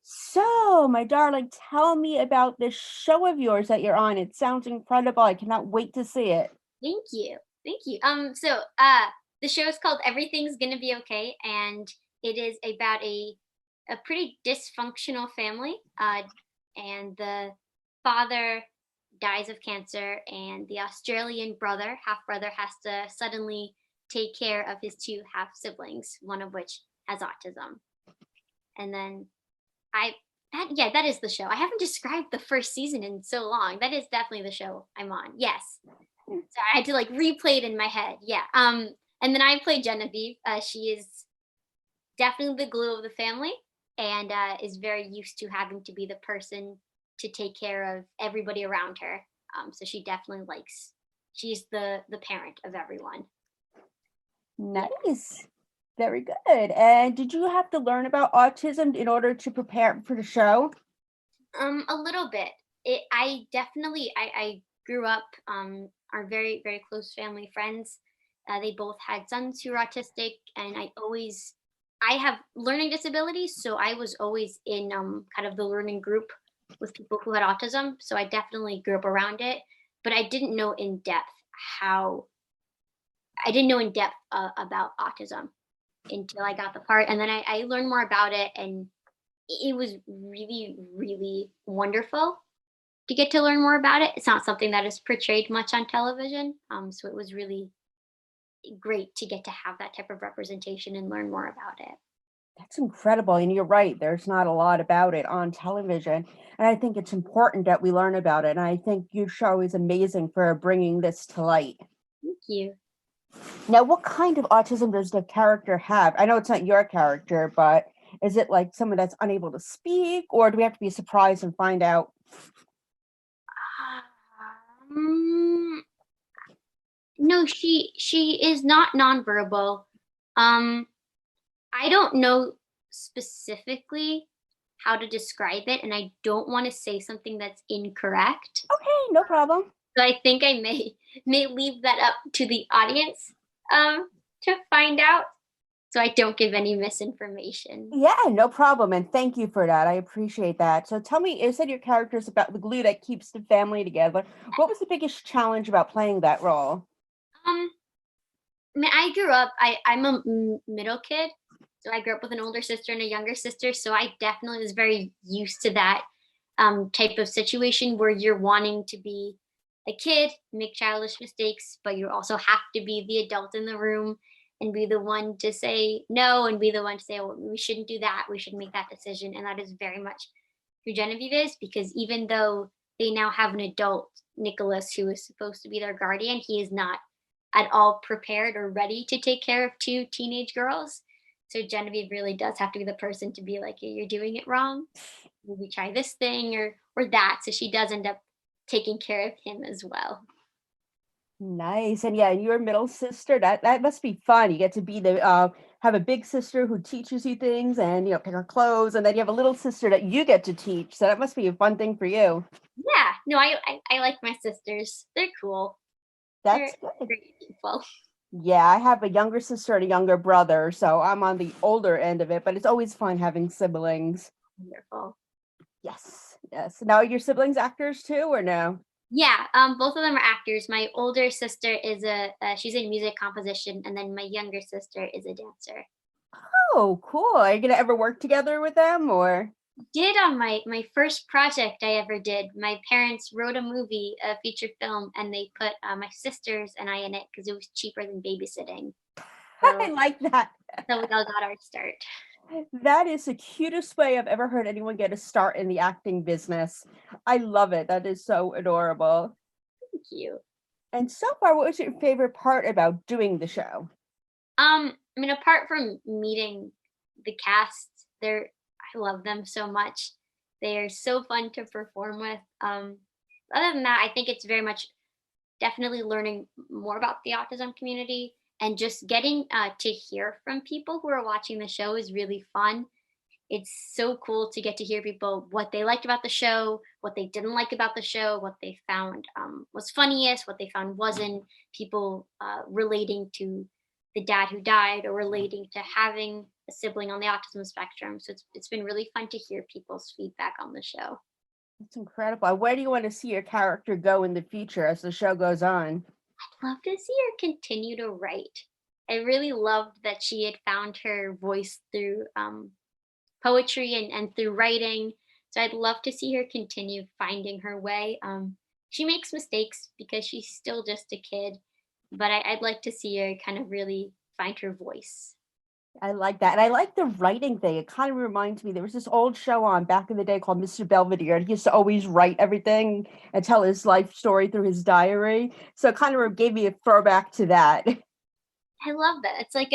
So, my darling, tell me about this show of yours that you're on. It sounds incredible. I cannot wait to see it. Thank you. Thank you. The show is called Everything's Gonna Be Okay, and it is about a pretty dysfunctional family. And the father dies of cancer, and the Australian brother, half brother, has to suddenly take care of his two half siblings, one of which has autism. And then I that is the show. I haven't described the first season in so long. That is definitely the show I'm on. Yes. So I had to like replay it in my head. Yeah. And then I play Genevieve. She is definitely the glue of the family and is very used to having to be the person to take care of everybody around her. So she definitely likes. She's the parent of everyone. Yeah. Nice. Very good. And did you have to learn about autism in order to prepare for the show? A little bit. I definitely. I grew up. Are very close family friends. They both had sons who were autistic, and I have learning disabilities, so I was always in kind of the learning group with people who had autism. So I definitely grew up around it, but I didn't know in depth how. I didn't know in depth about autism until I got the part, and then I learned more about it, and it was really wonderful to get to learn more about it. It's not something that is portrayed much on television, so it was really great to get to have that type of representation and learn more about it. That's incredible. And you're right. There's not a lot about it on television. And I think it's important that we learn about it. And I think your show is amazing for bringing this to light. Thank you. Now, what kind of autism does the character have? I know it's not your character, but is it like someone that's unable to speak, or do we have to be surprised and find out? Um, no, she is not nonverbal. Um, I don't know specifically how to describe it, and I don't want to say something that's incorrect. Okay, no problem. So I think I may leave that up to the audience to find out, so I don't give any misinformation. Yeah, no problem. And thank you for that. I appreciate that. So tell me, you said your character is about the glue that keeps the family together. What was the biggest challenge about playing that role? Um, I mean, I grew up. I'm a middle kid, so I grew up with an older sister and a younger sister. So I definitely was very used to that type of situation where you're wanting to be a kid, make childish mistakes, but you also have to be the adult in the room and be the one to say no and be the one to say, "Oh, we shouldn't do that. We should make that decision." And that is very much who Genevieve is, because even though they now have an adult Nicholas who is supposed to be their guardian, he is not at all prepared or ready to take care of two teenage girls. So Genevieve really does have to be the person to be like, "You're doing it wrong. Maybe try this thing or that." So she does end up taking care of him as well. Nice. And yeah, and your middle sister, that must be fun. You get to be the have a big sister who teaches you things and pick her clothes, and then you have a little sister that you get to teach. So that must be a fun thing for you. Yeah, no, I like my sisters. They're cool. They're That's good. great people. Yeah, I have a younger sister and a younger brother, so I'm on the older end of it, but it's always fun having siblings. Wonderful. Yes, yes. Now, are your siblings actors too, or no? Yeah, both of them are actors. My older sister is she's in music composition, and then my younger sister is a dancer. Oh, cool. Are you gonna ever work together with them, or? Did on my first project I ever did. My parents wrote a movie, a feature film, and they put my sisters and I in it because it was cheaper than babysitting. I So like that. so we all got our start. That is the cutest way I've ever heard anyone get a start in the acting business. I love it. That is so adorable. Thank you. And so far, what was your favorite part about doing the show? I mean, apart from meeting the cast, I love them so much. They are so fun to perform with. Other than that, I think it's very much definitely learning more about the autism community and just getting to hear from people who are watching the show is really fun. It's so cool to get to hear people what they liked about the show, what they didn't like about the show, what they found was funniest, what they found wasn't. People relating to the dad who died or relating to having a sibling on the autism spectrum. So it's been really fun to hear people's feedback on the show. It's incredible. Where do you want to see your character go in the future as the show goes on? I'd love to see her continue to write. I really loved that she had found her voice through poetry and through writing. So I'd love to see her continue finding her way. She makes mistakes because she's still just a kid, but I'd like to see her kind of really find her voice. I like that. And I like the writing thing. It kind of reminds me, there was this old show on back in the day called Mr. Belvedere, and he used to always write everything and tell his life story through his diary. So it kind of gave me a throwback to that. I love that. It's like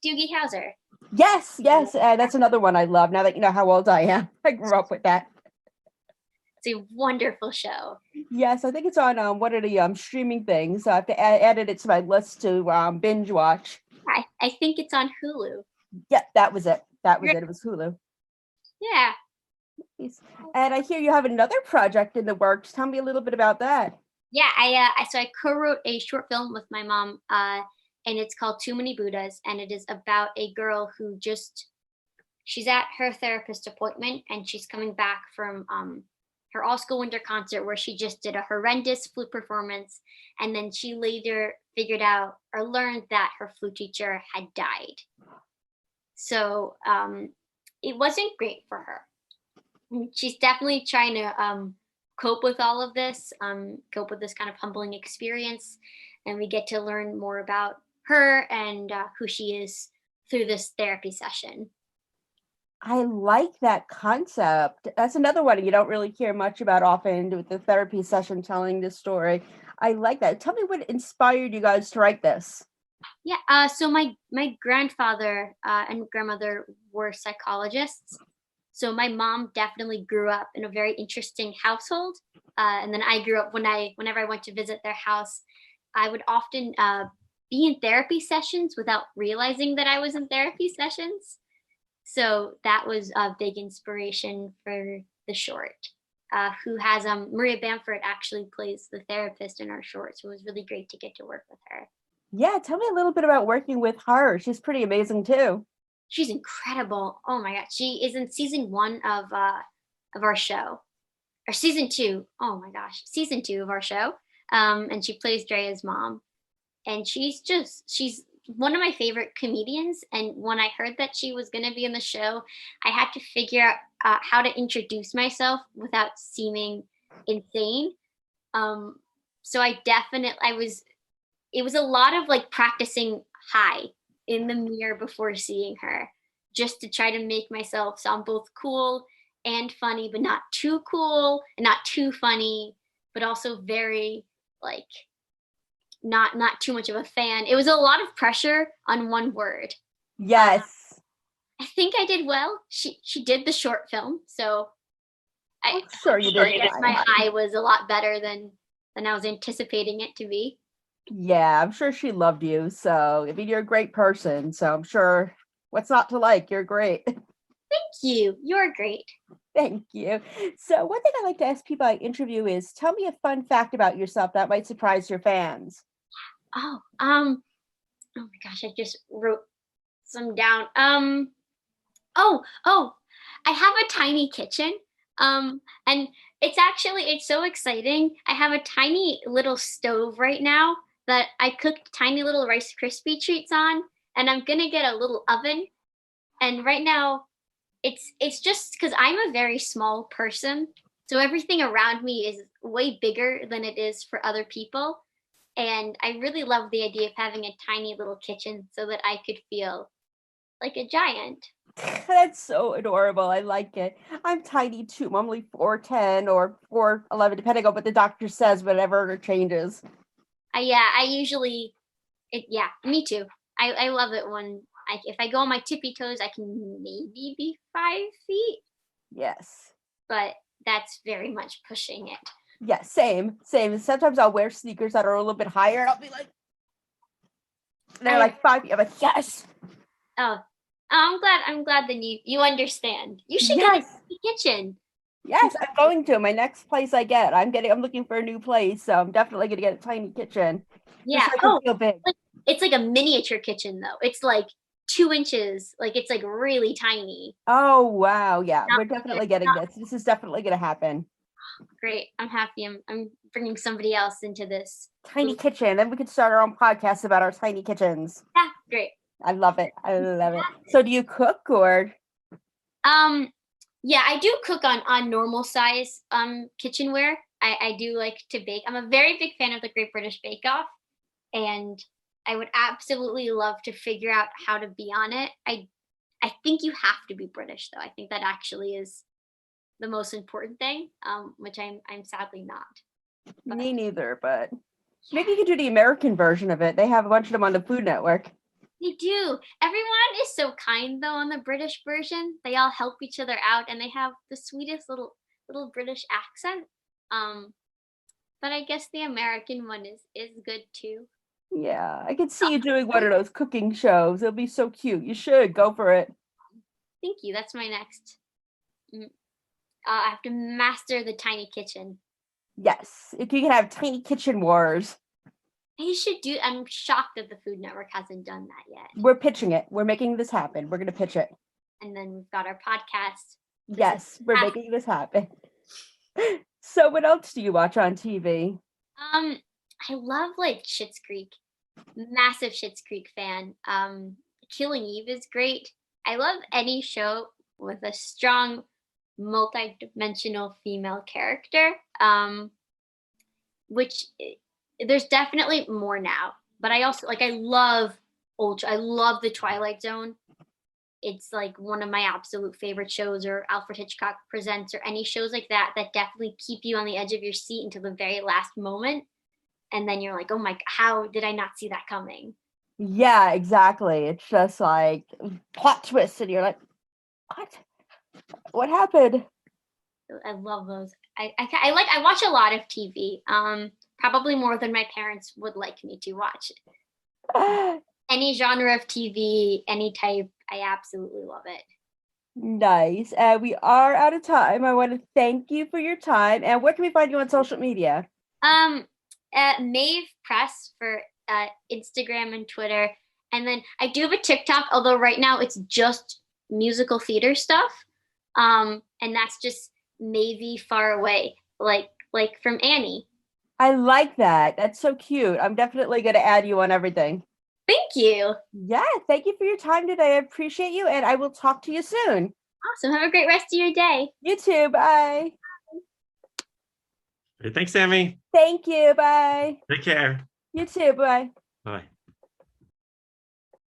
Doogie Howser. Yes, yes. That's another one I love now that you know how old I am. I grew up with that. It's a wonderful show. Yes, I think it's on one of the streaming things. I have to add it to my list to binge watch. I think it's on Hulu. Yeah, that was it. That was it. It was Hulu. Yeah. Nice. And I hear you have another project in the works. Tell me a little bit about that. Yeah, I co-wrote a short film with my mom, and it's called Too Many Buddhas, and it is about a girl who she's at her therapist appointment, and she's coming back from her all school winter concert where she just did a horrendous flute performance, and then she later figured out or learned that her flute teacher had died. So it wasn't great for her. She's definitely trying to cope with all of this, cope with this kind of humbling experience. And we get to learn more about her and who she is through this therapy session. I like that concept. That's another one you don't really hear much about often with the therapy session telling this story. I like that. Tell me what inspired you guys to write this. Yeah. So my grandfather and grandmother were psychologists. So my mom definitely grew up in a very interesting household. And then I grew up whenever I went to visit their house, I would often be in therapy sessions without realizing that I was in therapy sessions. So that was a big inspiration for the short. Who has Maria Bamford actually plays the therapist in our short, so it was really great to get to work with her. Yeah, tell me a little bit about working with her. She's pretty amazing too. She's incredible. Oh my god, she is in season 1 of our show, or season 2. Oh my gosh, season 2 of our show. And she plays Drea's mom, and she's one of my favorite comedians. And when I heard that she was going to be in the show, I had to figure out how to introduce myself without seeming insane. Um, so I was it was a lot of like practicing high in the mirror before seeing her, just to try to make myself sound both cool and funny, but not too cool and not too funny, but also very like not too much of a fan. It was a lot of pressure on one word. Yes. I think I did well. She did the short film, so I'm sure you I did guess fine. my high was a lot better than I was anticipating it to be. Yeah, I'm sure she loved you. So, I mean, you're a great person. So, I'm sure what's not to like? You're great. Thank you. You're great. Thank you. So, one thing I like to ask people I interview is tell me a fun fact about yourself that might surprise your fans. Oh my gosh, I just wrote some down. Oh, I have a tiny kitchen. And it's so exciting. I have a tiny little stove right now that I cooked tiny little Rice Krispie treats on, and I'm gonna get a little oven. And right now, it's just because I'm a very small person, so everything around me is way bigger than it is for other people. And I really love the idea of having a tiny little kitchen so that I could feel like a giant. That's so adorable. I like it. I'm tiny too. I'm only 4'10" or 4'11", depending on what the doctor says, whatever changes. Yeah, I usually yeah, me too. I love it when if I go on my tippy toes, I can maybe be 5 feet, Yes. but that's very much pushing it. Yeah, same, same. Sometimes I'll wear sneakers that are a little bit higher, and I'll be like, they're like 5 feet. I'm like, yes, Oh, I'm glad that you understand. You should get yes, a kitchen. yes. I'm going to my next place I get. I'm looking for a new place, so I'm definitely gonna get a tiny kitchen just Yeah. so I can Oh, feel big. It's like a miniature kitchen though. It's like 2 inches. Like it's like really tiny. Oh wow, yeah, Not, we're definitely getting this. This is definitely gonna happen. great. I'm happy. I'm bringing somebody else into this. Tiny kitchen. Then we could start our own podcast about our tiny kitchens. Yeah, great. I love it. I love it. So do you cook or? Um, yeah, I do cook on normal size kitchenware. I do like to bake. I'm a very big fan of the Great British Bake Off, and I would absolutely love to figure out how to be on it. I think you have to be British though. I think that actually is the most important thing, which I'm sadly not. But Me neither, but maybe yeah, you could do the American version of it. They have a bunch of them on the Food Network. they do. Everyone is so kind though on the British version. They all help each other out, and they have the sweetest little British accent. Um, but I guess the American one is good too. Yeah, I could see you doing one of those cooking shows. It'll be so cute. You should go for it. Thank you. That's my next. mm, I have to master the tiny kitchen. Yes, if you could have tiny kitchen wars. They should do. I'm shocked that the Food Network hasn't done that yet. We're pitching it. We're making this happen. We're gonna pitch it. And then we've got our podcast. Yes, we're making this happen. So what else do you watch on TV? I love like Schitt's Creek. Massive Schitt's Creek fan. Killing Eve is great. I love any show with a strong multi-dimensional female character. Which there's definitely more now. But I also like I love I love the Twilight Zone. It's like one of my absolute favorite shows, or Alfred Hitchcock Presents, or any shows like that that definitely keep you on the edge of your seat until the very last moment. And then you're like, oh my, how did I not see that coming? Yeah, exactly. It's just like plot twist, and you're like, what? What happened? I love those. I watch a lot of TV. Probably more than my parents would like me to watch. Any genre of TV, any type, I absolutely love it. Nice. We are out of time. I want to thank you for your time. And where can we find you on social media? Maeve Press for Instagram and Twitter, and then I do have a TikTok. Although right now it's just musical theater stuff, and that's just Maeve Far Away, like from Annie. I like that. That's so cute. I'm definitely going to add you on everything. Thank you. Yeah, thank you for your time today. I appreciate you, and I will talk to you soon. Awesome. Have a great rest of your day. You too. Bye. Thanks, Sammy. Thank you. Bye. Take care. You too. Bye. Bye.